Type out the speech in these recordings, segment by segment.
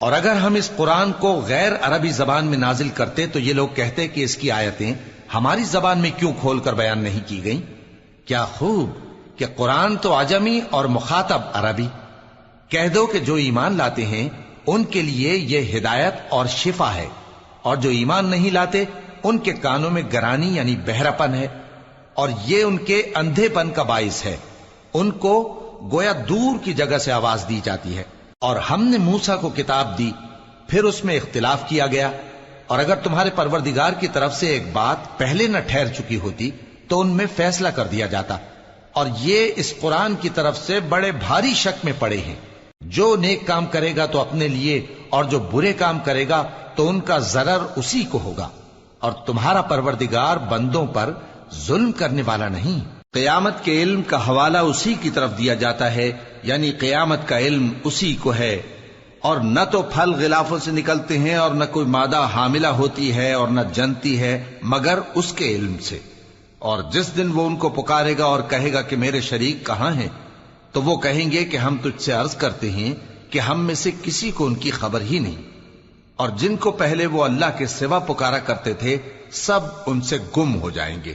اور اگر ہم اس قرآن کو غیر عربی زبان میں نازل کرتے تو یہ لوگ کہتے کہ اس کی آیتیں ہماری زبان میں کیوں کھول کر بیان نہیں کی گئیں؟ کیا خوب کہ قرآن تو عجمی اور مخاطب عربی۔ کہہ دو کہ جو ایمان لاتے ہیں ان کے لیے یہ ہدایت اور شفا ہے، اور جو ایمان نہیں لاتے ان کے کانوں میں گرانی یعنی بہراپن ہے، اور یہ ان کے اندھے پن کا باعث ہے۔ ان کو گویا دور کی جگہ سے آواز دی جاتی ہے۔ اور ہم نے موسیٰ کو کتاب دی، پھر اس میں اختلاف کیا گیا، اور اگر تمہارے پروردگار کی طرف سے ایک بات پہلے نہ ٹھہر چکی ہوتی تو ان میں فیصلہ کر دیا جاتا۔ اور یہ اس قرآن کی طرف سے بڑے بھاری شک میں پڑے ہیں۔ جو نیک کام کرے گا تو اپنے لیے، اور جو برے کام کرے گا تو ان کا ضرر اسی کو ہوگا، اور تمہارا پروردگار بندوں پر ظلم کرنے والا نہیں۔ قیامت کے علم کا حوالہ اسی کی طرف دیا جاتا ہے، یعنی قیامت کا علم اسی کو ہے، اور نہ تو پھل غلافوں سے نکلتے ہیں، اور نہ کوئی مادہ حاملہ ہوتی ہے، اور نہ جنتی ہے، مگر اس کے علم سے۔ اور جس دن وہ ان کو پکارے گا اور کہے گا کہ میرے شریک کہاں ہیں، تو وہ کہیں گے کہ ہم تجھ سے عرض کرتے ہیں کہ ہم میں سے کسی کو ان کی خبر ہی نہیں، اور جن کو پہلے وہ اللہ کے سوا پکارا کرتے تھے سب ان سے گم ہو جائیں گے،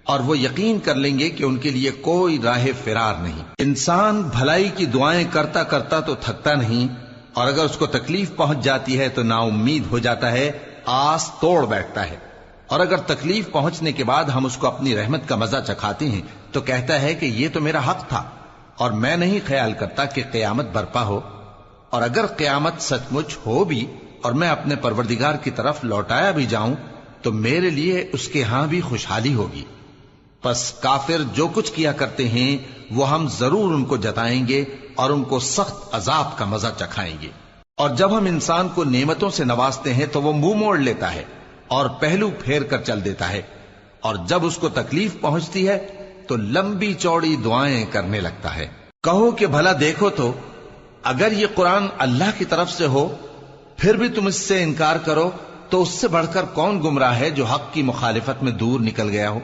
اور وہ یقین کر لیں گے کہ ان کے لیے کوئی راہ فرار نہیں۔ انسان بھلائی کی دعائیں کرتا کرتا تو تھکتا نہیں، اور اگر اس کو تکلیف پہنچ جاتی ہے تو نا امید ہو جاتا ہے، آس توڑ بیٹھتا ہے، اور اگر تکلیف پہنچنے کے بعد ہم اس کو اپنی رحمت کا مزہ چکھاتے ہیں تو کہتا ہے کہ یہ تو میرا حق تھا، اور میں نہیں خیال کرتا کہ قیامت برپا ہو۔ اور اگر قیامت سچ مچ ہو بھی اور میں اپنے پروردگار کی طرف لوٹایا بھی جاؤں تو میرے لیے اس کے ہاں بھی خوشحالی ہوگی۔ پس کافر جو کچھ کیا کرتے ہیں وہ ہم ضرور ان کو جتائیں گے اور ان کو سخت عذاب کا مزہ چکھائیں گے۔ اور جب ہم انسان کو نعمتوں سے نوازتے ہیں تو وہ منہ موڑ لیتا ہے اور پہلو پھیر کر چل دیتا ہے، اور جب اس کو تکلیف پہنچتی ہے تو لمبی چوڑی دعائیں کرنے لگتا ہے۔ کہو کہ بھلا دیکھو تو اگر یہ قرآن اللہ کی طرف سے ہو پھر بھی تم اس سے انکار کرو تو اس سے بڑھ کر کون گمراہ ہے جو حق کی مخالفت میں دور نکل گیا ہو۔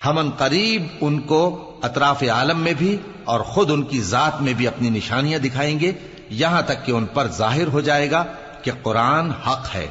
ہم ان قریب ان کو اطراف عالم میں بھی اور خود ان کی ذات میں بھی اپنی نشانیاں دکھائیں گے، یہاں تک کہ ان پر ظاہر ہو جائے گا کہ قرآن حق ہے۔